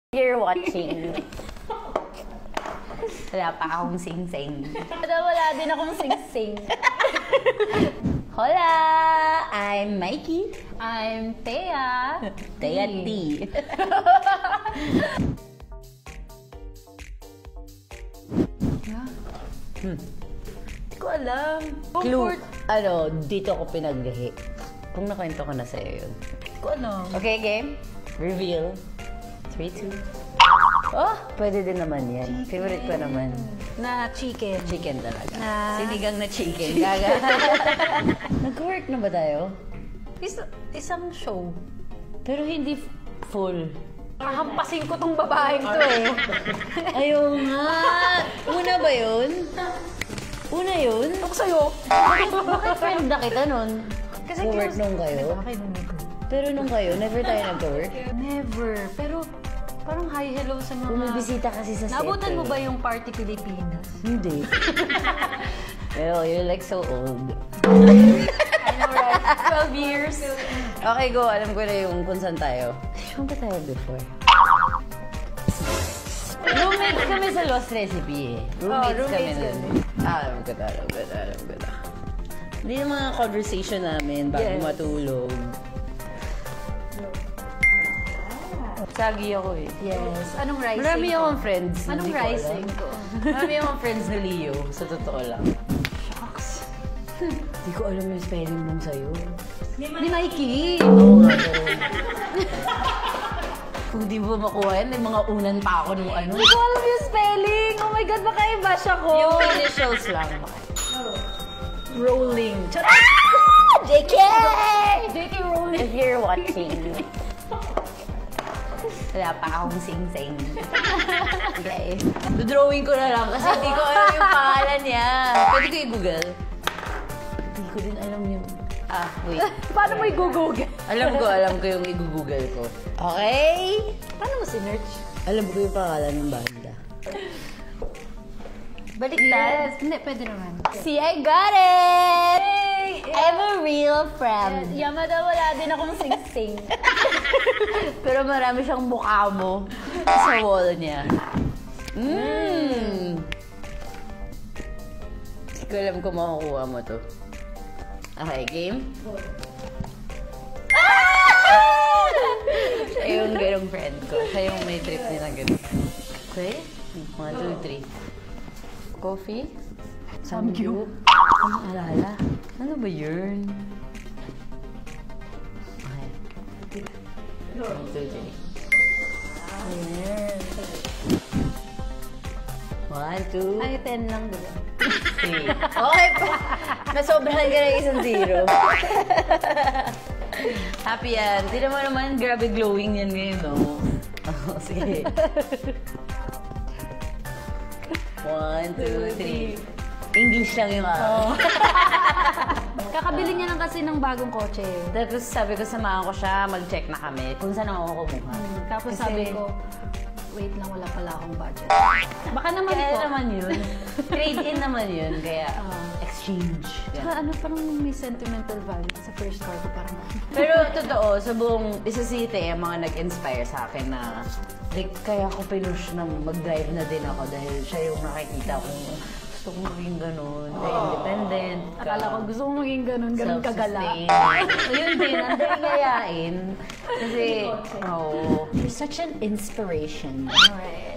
You're watching. Wala pa akong sing-sing. Wala din akong sing-sing. Hola! I'm Mikey. I'm Thea. Thea T. Hindi ko alam. Clue. Ano, dito ako pinaglihi. Kung nakwento ko na sa'yo yun. Hindi ko alam. Okay, game? Reveal. 3, 2. Oh, pwede din naman yan. Favorite ko naman. Na chicken. Chicken talaga. Na- Sinigang na chicken. Gaga. Nag-work na ba tayo? Isang show. Pero hindi full. Kahampasin ko tong babaeng to eh. Ayaw nga. Una ba yun? Una yun? Tok sa'yo. Bakit friend na kita nun? Kasi Work nung kayo? Pero nung kayo, never tayo nag-work? Never. Pero parang hi, hello sa mga... Bumibisita kasi sa set. Nabutan mo ba yung Party Pilipinas? Hindi. Well, you're like so old. I know, right? 12 years. Okay, go. Alam ko na yung kung saan tayo. Saan ba tayo before? Roommates kami sa Lost Recipe eh. Roommates kami roommates nun. Alam ko na. Hindi yung mga conversation namin bago matulog. Sagi ako eh. Yes. Anong rising? Marami akong friends. Anong hindi ko rising alam. ko? Marami akong friends na Leo. Sa totoo lang. Shucks. Hindi ko alam yung spelling nung sa'yo. Ni Mikey. Oo nga pero... Kung di mo makuha yan, may mga unan pa ako nung ano. Hindi ko alam yung spelling. Oh my God, baka i-bash ako. Yung initials lang. Rolling. JK! JK Rowling. If you're watching. Wala pa akong sing-sing. Okay. Drawing ko na lang kasi hindi ko alam yung pangalan niya. Pwede ko i-google. Hindi ko din alam yung... wait. Paano mo i-google? Alam ko yung i-google ko. Okay? Paano mo sinerch? Alam ko yung pangalan ng banda. Baliktad. Hindi, pwede naman. See, I got it! I'm a real friend. Yamada, wala din akong sing-sing. Pero marami siyang mukha mo sa wall niya. Hindi ko alam kung makukuha mo to. Okay, game? Siya yung ganong friend ko. Siya yung may trip niya na gano'n. Okay? 1, 2, 3. Coffee? Samgyup? Ang alala. Ano ba yun? Okay. 1, 2, 3. Ayan. 1, 2, Ay, 10 lang diba? 3. Okay pa. Nasobrahan ka ng isang 0. Happy yan. Tignan mo naman, grabe glowing yan ngayon, no? Sige. 1, 2, 3. English lang yung Kakabili niya lang kasi ng bagong kotse. Tapos sabi ko, samahan ko siya, mag-check na kami kung saan ako kumuha. Tapos Kasi- sabi ko, wait lang, wala pala akong budget. Baka naman Kaya po. naman yun. Trade-in naman yun, kaya exchange. Tsaka ano, parang may sentimental value sa first car ko, parang... Pero totoo, sa buong isa si Thea, mga nag-inspire sa akin na like, kaya ako pinush na mag-drive na din ako dahil siya yung nakikita kong gusto kong maging ganun, independent. Akala ko gusto ko maging ganun kagala. So yun din, ang dahil Kasi, you're such an inspiration. Alright.